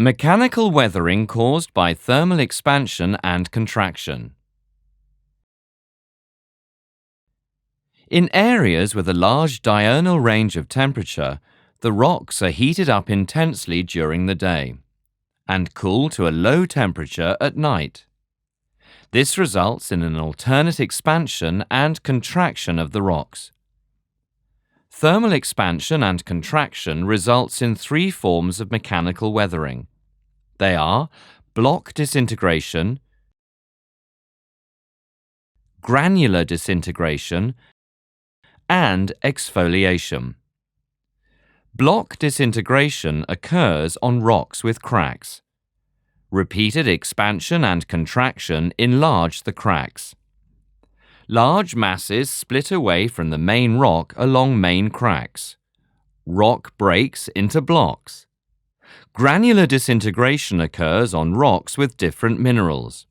Mechanical weathering caused by thermal expansion and contraction. In areas with a large diurnal range of temperature, the rocks are heated up intensely during the day and cool to a low temperature at night. This results in an alternate expansion and contraction of the rocks. Thermal expansion and contraction results in three forms of mechanical weathering. They are block disintegration, granular disintegration, and exfoliation. Block disintegration occurs on rocks with cracks. Repeated expansion and contraction enlarge the cracks. Large masses split away from the main rock along main cracks. Rock breaks into blocks. Granular disintegration occurs on rocks with different minerals.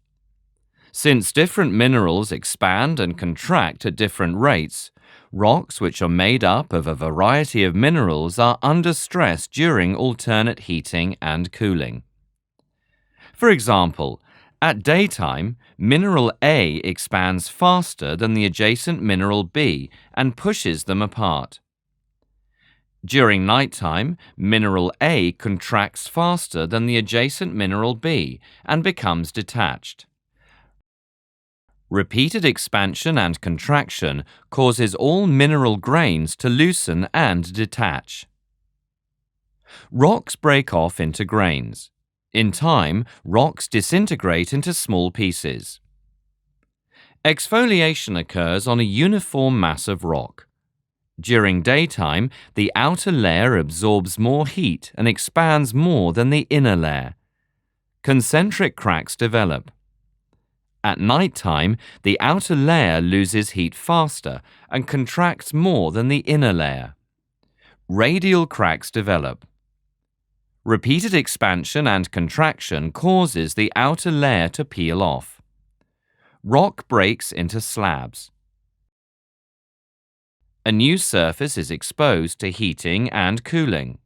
Since different minerals expand and contract at different rates, rocks which are made up of a variety of minerals are under stress during alternate heating and cooling. For example, at daytime, mineral A expands faster than the adjacent mineral B and pushes them apart. During nighttime, mineral A contracts faster than the adjacent mineral B and becomes detached. Repeated expansion and contraction causes all mineral grains to loosen and detach. Rocks break off into grains. In time, rocks disintegrate into small pieces. Exfoliation occurs on a uniform mass of rock. During daytime, the outer layer absorbs more heat and expands more than the inner layer. Concentric cracks develop. At nighttime, the outer layer loses heat faster and contracts more than the inner layer. Radial cracks develop. Repeated expansion and contraction causes the outer layer to peel off. Rock breaks into slabs. A new surface is exposed to heating and cooling.